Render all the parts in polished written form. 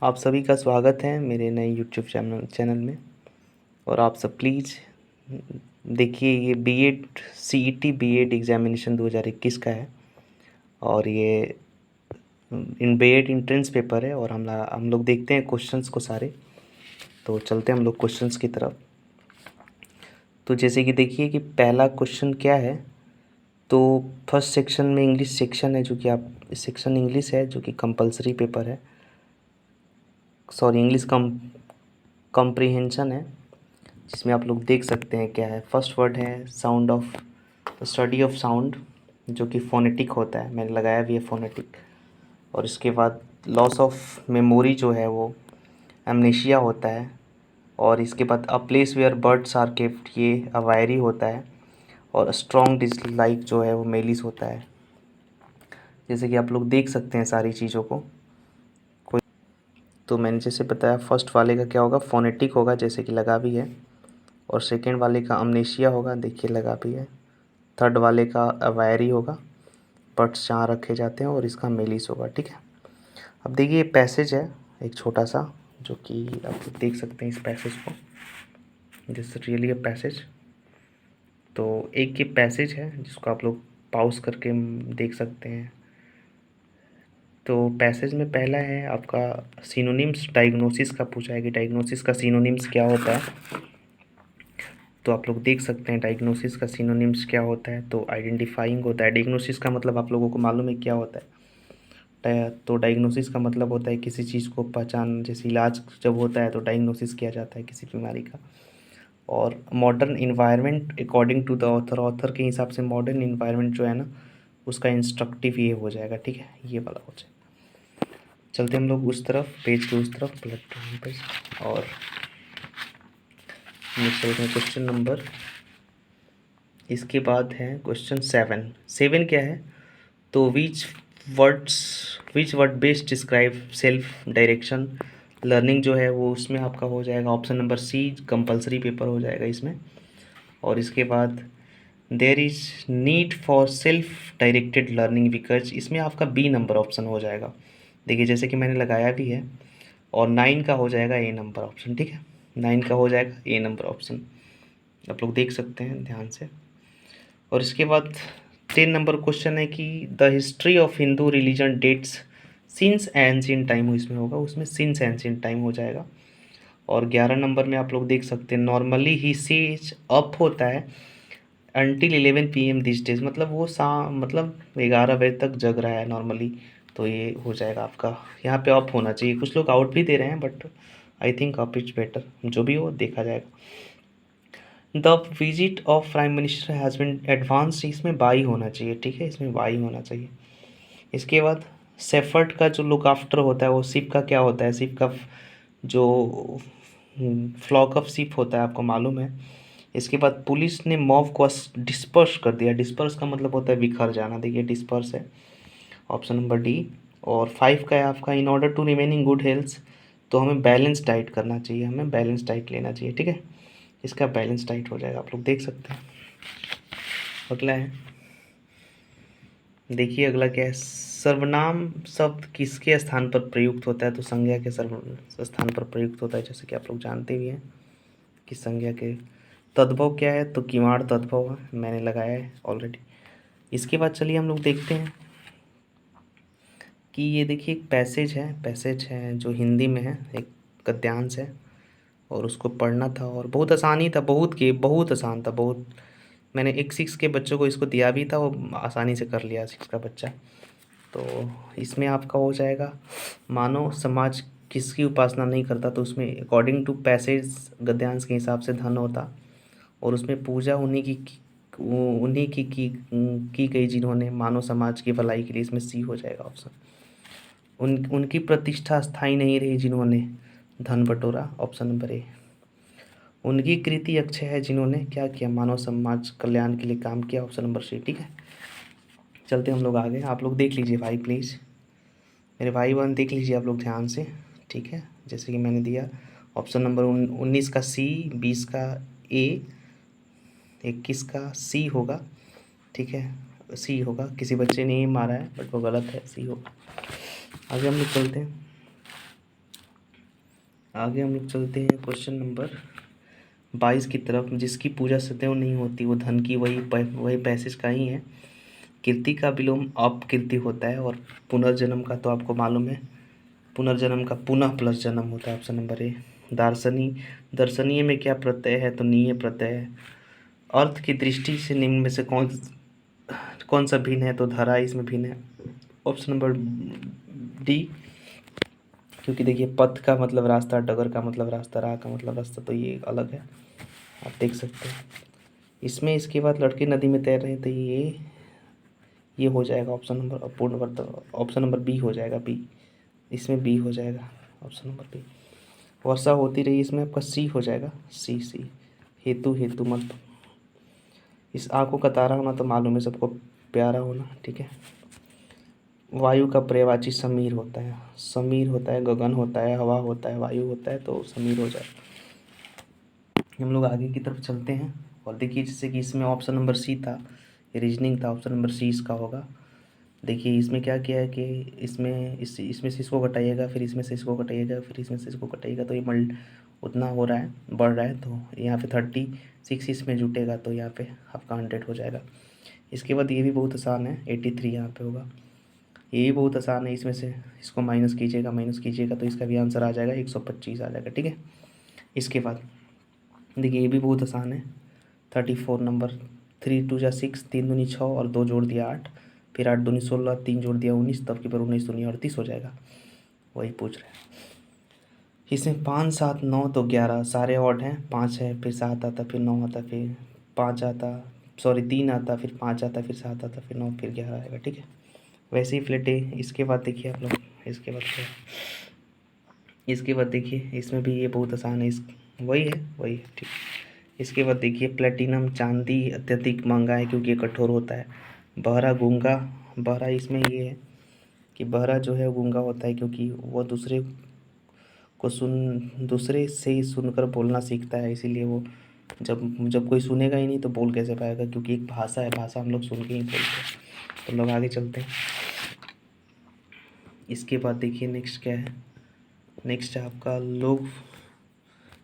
आप सभी का स्वागत है मेरे नए यूट्यूब चैनल में। और आप सब प्लीज़ देखिए, ये बीएड सीईटी बीएड एग्ज़ामिनेशन 2021 का है। और ये इन बीएड इंट्रेंस पेपर है। और हम लोग देखते हैं क्वेश्चंस को सारे। तो चलते हैं हम लोग क्वेश्चंस की तरफ। तो जैसे कि देखिए कि पहला क्वेश्चन क्या है। तो फर्स्ट सेक्शन में इंग्लिश सेक्शन है, जो कि आप सेक्शन इंग्लिश है, जो कि कंपलसरी पेपर है। सॉरी, इंग्लिश कॉम्प्रिहेंशन है, जिसमें आप लोग देख सकते हैं क्या है। फर्स्ट वर्ड है sound of study of sound, जो कि फोनेटिक होता है, मैंने लगाया भी है फोनेटिक। और इसके बाद लॉस ऑफ मेमोरी जो है वो एमनेशिया होता है। और इसके बाद a place where birds are kept, ये अवायरी होता है। और स्ट्रॉन्ग डिसलाइक जो है वो मेलिस होता है। जैसे कि आप लोग देख सकते हैं सारी चीज़ों को। कोई तो मैंने जैसे बताया, फर्स्ट वाले का क्या होगा, फोनेटिक होगा, जैसे कि लगा भी है। और सेकेंड वाले का अमनेशिया होगा, देखिए लगा भी है। थर्ड वाले का अवायरी होगा, बर्ड्स जहाँ रखे जाते हैं। और इसका मेलिस होगा, ठीक है। अब देखिए, पैसेज है एक छोटा सा, जो कि आप देख सकते हैं इस पैसेज को। This really a passage. तो एक ये पैसेज है जिसको आप लोग पॉज करके देख सकते हैं। तो पैसेज में पहला है आपका सिनोनिम्स डायग्नोसिस का पूछा है कि डायग्नोसिस का सिनोनिम्स क्या होता है। तो आप लोग देख सकते हैं डायग्नोसिस का सिनोनिम्स क्या होता है। तो आइडेंटिफाइंग होता है। डायग्नोसिस का मतलब आप लोगों को मालूम है क्या होता है। तो डायग्नोसिस का मतलब होता है किसी चीज़ को पहचान, जैसे इलाज जब होता है तो डायग्नोसिस किया जाता है किसी बीमारी का। और modern environment according to the author के हिसाब से मॉडर्न इन्वायरमेंट जो है ना, उसका इंस्ट्रक्टिव ये हो जाएगा, ठीक है, ये वाला हो जाएगा। चलते हम लोग उस तरफ, पेज के उस तरफ, प्लेटफॉर्म पेज। और ये चलते हैं क्वेश्चन नंबर। इसके बाद है क्वेश्चन 7 क्या है। तो which word best describe self direction learning जो है वो उसमें आपका हो जाएगा option number C, compulsory paper हो जाएगा इसमें। और इसके बाद there is need for self directed learning because, इसमें आपका बी नंबर ऑप्शन हो जाएगा। देखिए जैसे कि मैंने लगाया भी है। और 9 का हो जाएगा ए नंबर ऑप्शन, ठीक है। 9 का हो जाएगा ए नंबर ऑप्शन, आप लोग देख सकते हैं ध्यान से। और इसके बाद 10 नंबर क्वेश्चन है कि the history of Hindu religion dates since ancient time, इसमें होगा, उसमें सिंस एंशिएंट टाइम हो जाएगा। और 11 नंबर में आप लोग देख सकते हैं नॉर्मली ही सेज अप होता है अनटिल 11 PM दिस डेज, मतलब वो मतलब 11 बजे तक जग रहा है नॉर्मली। तो ये हो जाएगा आपका, यहाँ पे अप होना चाहिए। कुछ लोग आउट भी दे रहे हैं, but I think up is better, जो भी हो देखा जाएगा। The visit of prime minister has been advance, इसमें बाई होना चाहिए, ठीक है, इसमें बाई होना चाहिए। इसके बाद सेफर्ट का जो लुक आफ्टर होता है वो सिप का क्या होता है। सिप का जो फ्लॉक ऑफ सिप होता है, आपको मालूम है। इसके बाद पुलिस ने मॉब को डिस्पर्स कर दिया। डिस्पर्स का मतलब होता है बिखर जाना, देखिए डिस्पर्स है ऑप्शन नंबर डी। और 5 का है आपका in order to remain in good health, तो हमें बैलेंस डाइट करना चाहिए, हमें बैलेंस डाइट लेना चाहिए, ठीक है। इसका बैलेंस डाइट हो जाएगा, आप लोग देख सकते हैं। अगला है, देखिए अगला क्या है। सर्वनाम शब्द किसके स्थान पर प्रयुक्त होता है। तो संज्ञा के सर्व स्थान पर प्रयुक्त होता है, जैसे कि आप लोग जानते भी हैं कि संज्ञा के तद्भव क्या है। तो किवाड़ तद्भव है, मैंने लगाया है ऑलरेडी। इसके बाद चलिए हम लोग देखते हैं कि ये देखिए एक पैसेज है जो हिंदी में है, एक गद्यांश है। और उसको पढ़ना था और बहुत आसानी था, बहुत आसान था, बहुत। मैंने एक 6 के बच्चों को इसको दिया भी था, वो आसानी से कर लिया 6 का बच्चा। तो इसमें आपका हो जाएगा मानव समाज किसकी उपासना नहीं करता। तो उसमें अकॉर्डिंग टू पैसेज गद्यांश के हिसाब से धन होता। और उसमें पूजा उन्हीं की गई जिन्होंने मानव समाज की भलाई के लिए, इसमें सी हो जाएगा ऑप्शन। उनकी प्रतिष्ठा स्थायी नहीं रही जिन्होंने धन बटोरा, ऑप्शन नंबर ए। उनकी कृति अक्षय है जिन्होंने क्या किया, मानव समाज कल्याण के लिए काम किया, ऑप्शन नंबर सी, ठीक है। चलते हम लोग आगे, आप लोग देख लीजिए भाई प्लीज़, मेरे भाई बहन देख लीजिए आप लोग ध्यान से, ठीक है। जैसे कि मैंने दिया ऑप्शन नंबर 19 का सी, 20 का ए, 21 का सी होगा, ठीक है, सी होगा। किसी बच्चे ने ये मारा है बट वो गलत है, सी होगा। आगे हम लोग चलते हैं। आगे हम लोग चलते हैं क्वेश्चन नंबर 22 की तरफ। जिसकी पूजा सदैव नहीं होती वो धन की वही पैसेज का ही है। कीर्ति का विलोम अपकीर्ति होता है, और पुनर्जन्म का तो आपको मालूम है, पुनर्जन्म का पुनः प्लस जन्म होता है। Option number A. दर्शनीय में क्या प्रत्यय है, तो नीय प्रत्यय है। अर्थ की दृष्टि से निम्न में से कौन सा भिन्न है, तो धरा इसमें भिन्न है। ऑप्शन नंबर डी, क्योंकि देखिए पथ का मतलब रास्ता, डगर का मतलब रास्ता, राह का मतलब रास्ता, तो ये अलग है, आप देख सकते हैं इसमें। इसके बाद लड़के नदी में तैर रहे हैं, तो ये हो जाएगा ऑप्शन नंबर अपूर्ण वर्त, ऑप्शन नंबर बी हो जाएगा, बी। इसमें बी हो जाएगा, ऑप्शन नंबर बी। वर्षा होती रही, इसमें आपका सी हो जाएगा, सी सी। हेतु मत। इस आंखों का तारा होना तो मालूम है सबको, प्यारा होना, ठीक है। वायु का पर्यायवाची समीर होता है, समीर होता है, गगन होता है, हवा होता है, वायु होता है, तो समीर हो जाए। हम लोग आगे की तरफ चलते हैं, और देखिए जैसे कि इसमें ऑप्शन नंबर सी था, रीजनिंग था, ऑप्शन नंबर सी इसका होगा। देखिए इसमें क्या किया है कि इसमें से इसको घटाइएगा, फिर इसमें से इसको घटाइएगा, फिर इसमें से इसको घटाइएगा, तो ये उतना हो रहा है, बढ़ रहा है, तो यहाँ पे 36 इसमें जुटेगा, तो यहाँ पे आपका 100 हो जाएगा। इसके बाद ये भी बहुत आसान है, 83 यहाँ पे होगा। ये भी बहुत आसान है, इसमें से इसको माइनस कीजिएगा, तो इसका भी आंसर आ जाएगा 125 आ जाएगा, ठीक है। इसके बाद देखिए ये भी बहुत आसान है, 34 नंबर। 3 2 जा 6, 3 दूनी 6 और 2 जोड़ दिया 8, फिर 8 दूनी 16, 3 जोड़ दिया 19, तब की पर 19 दूनी 38 हो जाएगा, वही पूछ रहे हैं। इसमें 5 7 9 तो 11 सारे ऑड हैं, 5 है, फिर 7 आता, फिर 9 आता, फिर 5 आता, सॉरी 3 आता, फिर 5 आता, फिर 7 आता, फिर 9, फिर 11 आएगा, ठीक है। वैसे ही फ्लैटे। इसके बाद देखिए आप लोग, इसके बाद क्या, इसके बाद देखिए इसमें भी ये बहुत आसान है, वही है, ठीक। इसके बाद देखिए प्लेटिनम चांदी अत्यधिक महंगा है क्योंकि ये कठोर होता है। बहरा गूंगा, बहरा इसमें ये है कि बहरा जो है गूंगा होता है क्योंकि वो दूसरे से ही सुनकर बोलना सीखता है, इसीलिए वो जब जब कोई सुनेगा ही नहीं तो बोल कैसे पाएगा, क्योंकि एक भाषा है, भाषा हम लोग सुन के ही बोलते हैं। तो लोग आगे चलते हैं। इसके बाद देखिए नेक्स्ट क्या है, नेक्स्ट है आपका लोग,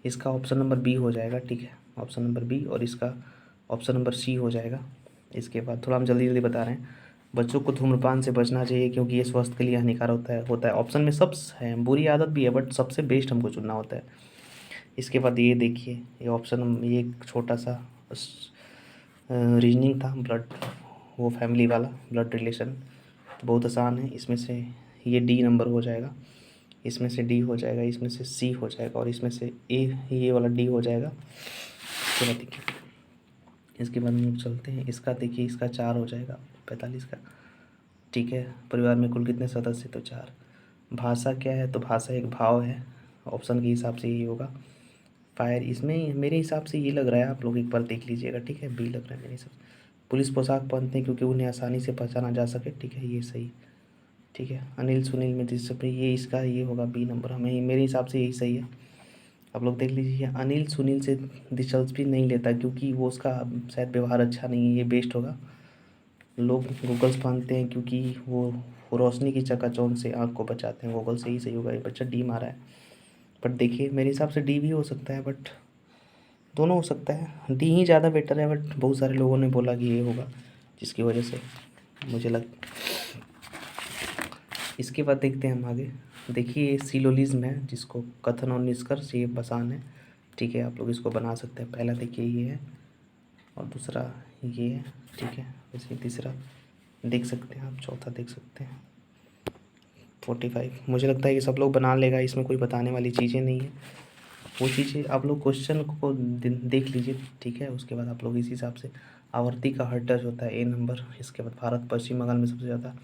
इसका ऑप्शन नंबर बी हो जाएगा, ठीक है, ऑप्शन नंबर बी, और इसका ऑप्शन नंबर सी हो जाएगा। इसके बाद थोड़ा हम जल्दी जल्दी बता रहे हैं। बच्चों को धूम्रपान से बचना चाहिए क्योंकि ये स्वास्थ्य के लिए हानिकारक होता है। ऑप्शन में सब है, बुरी आदत भी है, बट सबसे बेस्ट हमको चुनना होता है। इसके बाद ये देखिए, ये ऑप्शन, ये एक छोटा सा रीजनिंग था, ब्लड, वो फैमिली वाला ब्लड रिलेशन, तो बहुत आसान है। इसमें से ये डी नंबर हो जाएगा, इसमें से डी हो जाएगा, इसमें से सी हो जाएगा, और इसमें से ए, ये वाला डी हो जाएगा। चलो देखिए इसके बाद हम लोग चलते हैं। इसका देखिए, इसका 4 हो जाएगा, 45 का, ठीक है। परिवार में कुल कितने सदस्य, तो 4। भाषा क्या है, तो भाषा एक भाव है, ऑप्शन के हिसाब से यही होगा। फायर, इसमें मेरे हिसाब से ये लग रहा है, आप लोग एक बार देख लीजिएगा, ठीक है, बी लग रहा है मेरे हिसाब से। पुलिस पोशाक पहनते हैं क्योंकि उन्हें आसानी से पहचाना जा सके, ठीक है, ये सही, ठीक है। अनिल सुनील में दिलचस्पी, ये इसका ये होगा बी नंबर, हमें मेरे हिसाब से यही सही है। आप लोग देख लीजिए, अनिल सुनील से दिलचस्पी नहीं लेता क्योंकि वो उसका शायद व्यवहार अच्छा नहीं है, ये बेस्ट होगा। लोग गूगल्स पहनते हैं क्योंकि वो रोशनी की चकाचौंध से आँख को बचाते हैं, गूगल से ही सही होगा। ये बच्चा डी मारा है, बट देखिए मेरे हिसाब से डी भी हो सकता है, बट दोनों हो सकता है, डी ही ज़्यादा बेटर है, बट बहुत सारे लोगों ने बोला कि ये होगा, जिसकी वजह से मुझे लग। इसके बाद देखते हैं हम आगे। देखिए ये सिलोलिज्म है, जिसको कथन और निष्कर्ष, ये आसान है, ठीक है, आप लोग इसको बना सकते हैं। पहला देखिए ये है, और दूसरा ये है, ठीक है। वैसे तीसरा देख सकते हैं आप, चौथा देख सकते हैं। 45 मुझे लगता है कि सब लोग बना लेगा, इसमें कोई बताने वाली चीज़ें नहीं है। वो चीज़ें आप लोग क्वेश्चन को देख लीजिए, ठीक है। उसके बाद आप लोग इस हिसाब से, आवर्ती का हर टच होता है, ए नंबर। इसके बाद भारत पश्चिम बंगाल में सबसे ज़्यादा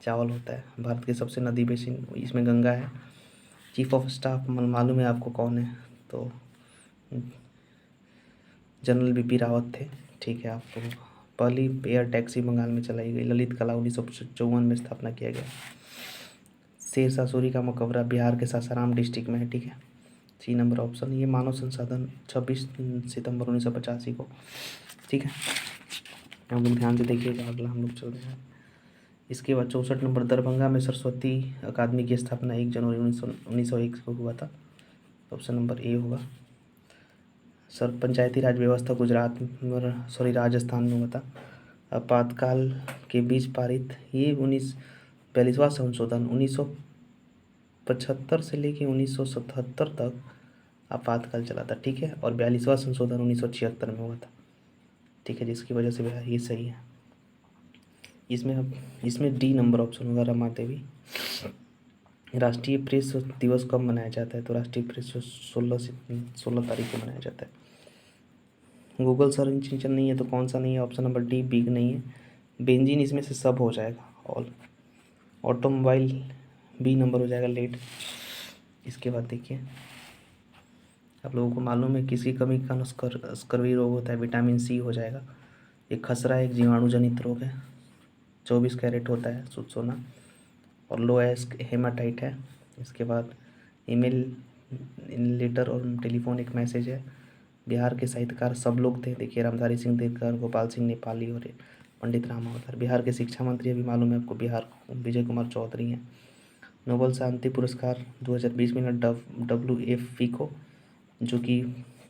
चावल होता है। भारत के सबसे नदी बेसिन, इसमें गंगा है। चीफ ऑफ स्टाफ मालूम है आपको कौन है, तो जनरल बीपी रावत थे, ठीक है। आपको पहली एयर टैक्सी बंगाल में चलाई गई। ललित कला 1954 में स्थापना किया गया। शेरशाह सूरी का मकबरा बिहार के सासाराम डिस्ट्रिक्ट में है, ठीक है, सी नंबर ऑप्शन। ये मानव संसाधन 26 सितंबर 1985 को, ठीक है। हम लोग ध्यान से देखिएगा, अगला हम लोग चल रहे हैं। इसके बाद 64 नंबर, दरभंगा में सरस्वती अकादमी की स्थापना 1 जनवरी 1901 को हुआ था। ऑप्शन नंबर ए होगा। सर पंचायती राज व्यवस्था गुजरात सॉरी राजस्थान में हुआ था। आपातकाल के बीच पारित ये 42वां संशोधन 1975 से लेके 1977 तक आपातकाल चला था, ठीक है। और 42वां संशोधन 1976 में हुआ था, ठीक है, जिसकी वजह से बिहार ये सही है। इसमें डी नंबर ऑप्शन होगा, रमा देवी। राष्ट्रीय प्रेस दिवस कब मनाया जाता है? तो राष्ट्रीय प्रेस 16 तारीख को मनाया जाता है। गूगल सर्च इंजन नहीं है तो कौन सा नहीं है? ऑप्शन नंबर डी बिग नहीं है। बेंजीन इसमें से सब हो जाएगा ऑल। ऑटोमोबाइल बी नंबर हो जाएगा, लेट। इसके बाद देखिए, आप लोगों को मालूम है किसी कमी का स्कर्वी रोग होता है, विटामिन सी हो जाएगा। एक खसरा एक जीवाणु जनित रोग है, 24 कैरेट होता है शुद्ध सोना। और लोएस्ट हेमाटाइट है। इसके बाद ईमेल, लेटर और टेलीफोन एक मैसेज है। बिहार के साहित्यकार सब लोग थे, देखिए रामधारी सिंह दिनकर, गोपाल सिंह नेपाली और पंडित राम अवतार। बिहार के शिक्षा मंत्री अभी मालूम है आपको, बिहार विजय कुमार चौधरी हैं। नोबेल शांति पुरस्कार 2020 में WFP को, जो कि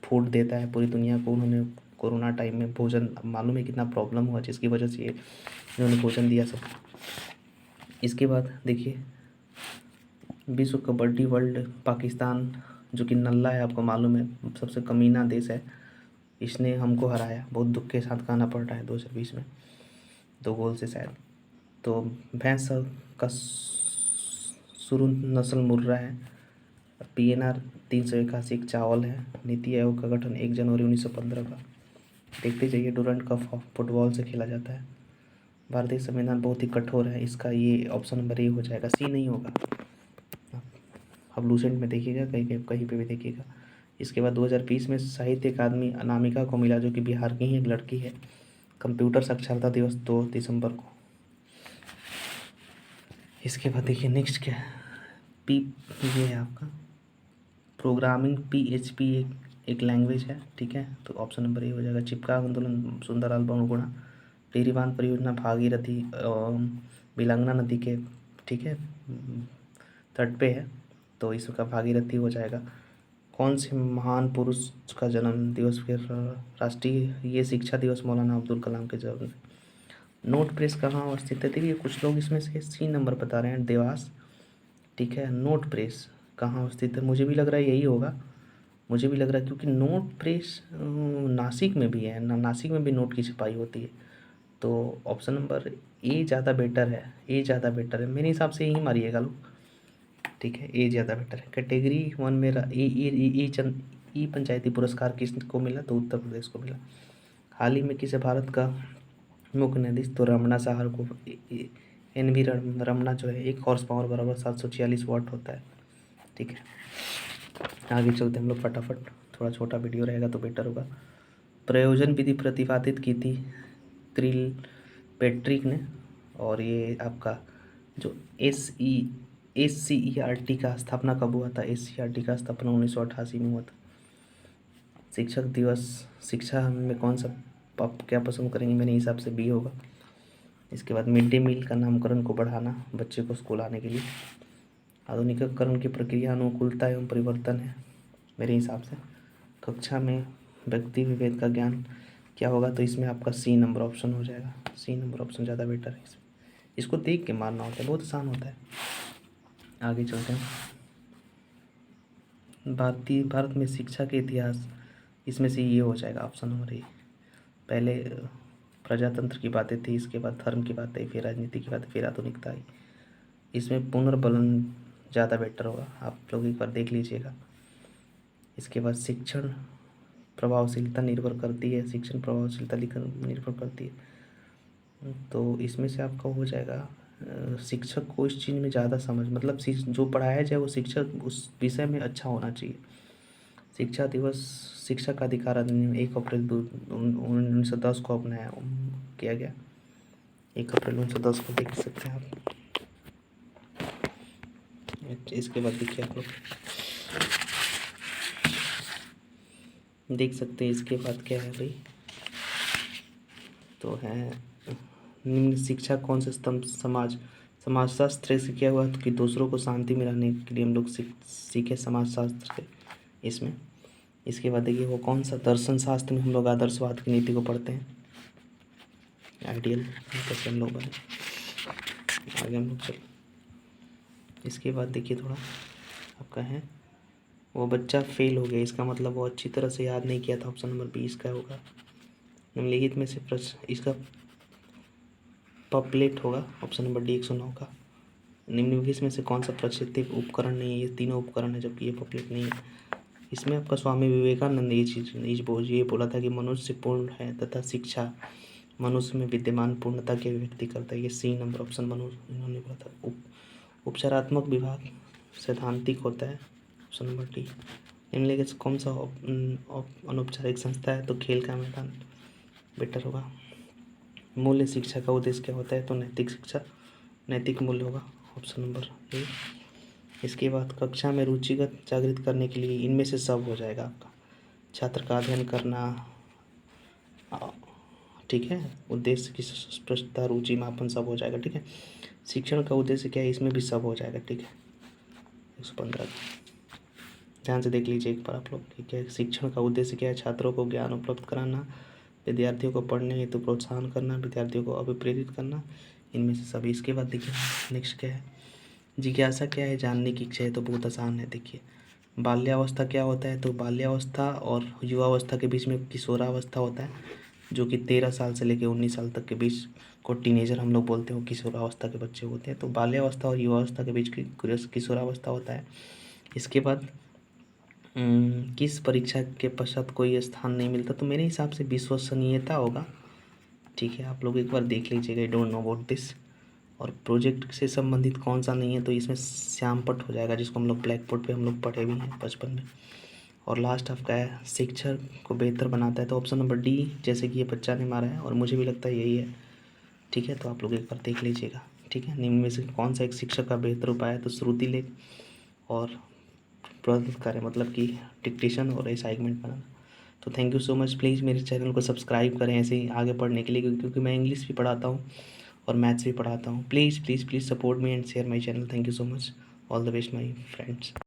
फूड देता है पूरी दुनिया को, उन्होंने कोरोना टाइम में भोजन, मालूम है कितना प्रॉब्लम हुआ जिसकी वजह से इन्होंने भोजन दिया सब। इसके बाद देखिए, विश्व कबड्डी वर्ल्ड पाकिस्तान, जो कि नल्ला है आपको मालूम है, सबसे कमीना देश है, इसने हमको हराया। बहुत दुख के साथ कहना पड़ रहा है 2020 में, 2 गोल से शायद। तो भैंस का शुरू नस्ल मुर्रा है। PNR 381 एक चावल है। नीति आयोग का गठन 1 जनवरी 1915 का। देखते जाइए, डूरंट कप फुटबॉल से खेला जाता है। भारतीय संविधान बहुत ही कठोर है, इसका ये ऑप्शन नंबर ए हो जाएगा, सी नहीं होगा। अब लूसेंट में देखिएगा, कहीं पे भी देखिएगा। इसके बाद 2020 में साहित्य अकादमी अनामिका को मिला, जो कि बिहार की ही एक लड़की है। कंप्यूटर साक्षरता दिवस 2 दिसंबर को। इसके बाद देखिए नेक्स्ट क्या है, ये है आपका प्रोग्रामिंग। PHP एक लैंग्वेज है, ठीक है। तो ऑप्शन नंबर ए हो जाएगा। चिपका आंदोलन सुंदरलाल बहुगुणा। टिहरी बांध परियोजना भागीरथी बिलंगना नदी के, ठीक है, तट पे है, तो इसका भागीरथी हो जाएगा। कौन से महान पुरुष का जन्म दिवस फिर राष्ट्रीय ये शिक्षा दिवस मौलाना अब्दुल कलाम के जन्म। नोट प्रेस कहाँ अवस्थित है? देखिए कुछ लोग इसमें से सी नंबर बता रहे हैं, देवास, ठीक है। नोट प्रेस कहाँ अवस्थित है? मुझे भी लग रहा है यही होगा, मुझे भी लग रहा है, क्योंकि नोट प्रेस नासिक में भी है ना, नासिक में भी नोट की छपाई होती है। तो ऑप्शन नंबर ए ज़्यादा बेटर है, ए ज़्यादा बेटर है मेरे हिसाब से, यही मारिएगा लोग, ठीक है, ए ज़्यादा बेटर है। कैटेगरी 1 मेरा ई पंचायती पुरस्कार किसको मिला? तो उत्तर प्रदेश को मिला। हाल ही में किसे भारत का मुख्य न्यायाधीश? तो रमणा साहर को। NV रमणा जो है 1 हॉर्स पावर बराबर 746 वाट होता है, ठीक है। आगे चलते हम लोग फटाफट, थोड़ा छोटा वीडियो रहेगा तो बेटर होगा। प्रयोजन विधि प्रतिपादित की थी क्रिल पेट्रिक ने। और ये आपका जो SCERT का स्थापना कब हुआ था? SCERT का स्थापना 1988 में हुआ था। शिक्षक दिवस, शिक्षा में कौन सा आप क्या पसंद करेंगे? मेरे हिसाब से बी होगा। इसके बाद मिड डे मील का नामकरण को बढ़ाना, बच्चे को स्कूल आने के लिए। आधुनिकीकरण की प्रक्रिया अनुकूलता एवं परिवर्तन है मेरे हिसाब से। कक्षा में व्यक्ति विभेद का ज्ञान क्या होगा? तो इसमें आपका सी नंबर ऑप्शन हो जाएगा, सी नंबर ऑप्शन ज़्यादा बेटर है। इसको देख के मारना होता है, बहुत आसान होता है। आगे चलते हैं। भारत में शिक्षा के इतिहास, इसमें से ये हो जाएगा ऑप्शन नंबर ए। पहले प्रजातंत्र की बातें थी, इसके बाद धर्म की बातें, फिर राजनीति की बातें, फिर आधुनिकता आई। इसमें पुनर्बलन ज़्यादा बेटर होगा, आप लोग एक बार देख लीजिएगा। इसके बाद शिक्षण प्रभावशीलता निर्भर करती है, शिक्षण प्रभावशीलता निर्भर करती है, तो इसमें से आपका हो जाएगा शिक्षक को इस चीज़ में ज़्यादा समझ, मतलब जो पढ़ाया जाए वो शिक्षक उस विषय में अच्छा होना चाहिए। शिक्षा दिवस, शिक्षा का अधिकार अधिनियम 1 अप्रैल 1910 को अपनाया किया गया, 1 अप्रैल 1910 को देख सकते हैं आप। इसके बाद देखिए आप लोग देख सकते हैं, इसके बाद क्या है भाई, तो है निम्न शिक्षा कौन से स्तंभ समाजशास्त्र से किया हुआ, तो कि दूसरों को शांति में रहने के लिए हम लोग सीखे समाजशास्त्र से। इसमें। इसके बाद देखिए वो कौन सा दर्शन शास्त्र में हम लोग आदर्शवाद की नीति को पढ़ते हैं, आइडियल कैसे हम लोग बने, आगे हम लोग चल। इसके बाद देखिए थोड़ा आपका है वो बच्चा फेल हो गया, इसका मतलब वो अच्छी तरह से याद नहीं किया था, ऑप्शन नंबर 20 का होगा। निम्नलिखित में से प्रश्न इसका पॉपलेट होगा, ऑप्शन नंबर डी 109 का। निम्नलिखित में से कौन सा प्राकृतिक उपकरण नहीं है, ये तीनों उपकरण है जबकि ये पॉपलेट नहीं है। इसमें आपका स्वामी विवेकानंद ये बोला था कि मनुष्य पूर्ण है तथा शिक्षा मनुष्य में विद्यमान पूर्णता की अभिव्यक्ति करता है, ये सी नंबर ऑप्शन मनुष्य इन्होंने बोला था। उपचारात्मक विभाग सैद्धांतिक होता है, ऑप्शन नंबर डी। निम्नलिखित कौन सा अनौपचारिक संस्था है, तो खेल का मैदान बेटर होगा। मूल्य शिक्षा का उद्देश्य क्या होता है, तो नैतिक शिक्षा, नैतिक मूल्य होगा, ऑप्शन नंबर ए। इसके बाद कक्षा में रुचिगत जागृत करने के लिए इनमें से सब हो जाएगा आपका। छात्र का अध्ययन करना, ठीक है, उद्देश्य की स्पष्टता, रुचि मापन सब हो जाएगा, ठीक है। शिक्षण का उद्देश्य क्या है, इसमें भी सब हो जाएगा, ठीक है। 115 ध्यान से देख लीजिए एक बार आप लोग, ठीक है। शिक्षण का उद्देश्य क्या है, छात्रों को ज्ञान उपलब्ध कराना, विद्यार्थियों को पढ़ने हेतु प्रोत्साहन करना, विद्यार्थियों को अभिप्रेरित करना, इनमें से सभी। इसके बाद देखिए नेक्स्ट क्या है, जिज्ञासा क्या है, जानने की इच्छा है, तो बहुत आसान है। देखिए बाल्यावस्था क्या होता है, तो बाल्यावस्था और युवावस्था के बीच में किशोरावस्था होता है, जो कि 13 साल से लेकर 19 साल तक के बीच को टीनेजर हम लोग बोलते हैं, किशोरावस्था के बच्चे होते हैं। तो बाल्यावस्था और युवावस्था के बीच की किशोरावस्था होता है। इसके बाद किस परीक्षा के पश्चात कोई स्थान नहीं मिलता, तो मेरे हिसाब से विश्वसनीयता होगा, ठीक है। आप लोग एक बार देख लीजिएगा, I don't know about this. और प्रोजेक्ट से संबंधित कौन सा नहीं है, तो इसमें श्यामपट हो जाएगा, जिसको हम लोग ब्लैक बोर्ड पे हम लोग पढ़े भी हैं बचपन में। और लास्ट आपका है शिक्षक को बेहतर बनाता है, तो ऑप्शन नंबर डी, जैसे कि ये बच्चा ने मारा है और मुझे भी लगता है यही है, ठीक है। तो आप लोग एक बार देख लीजिएगा, ठीक है। निम्न में से कौन सा एक शिक्षक का बेहतर उपाय है, तो श्रुति लेख और प्रदत्त कार्य, मतलब कि डिक्टेशन और असाइनमेंट बनाना। तो thank you so much, please मेरे चैनल को सब्सक्राइब करें ऐसे ही आगे पढ़ने के लिए, क्योंकि मैं इंग्लिश भी पढ़ाता हूँ और मैथ्स भी पढ़ाता हूँ। Please please please support me and share my channel. Thank you so much, all the best my friends.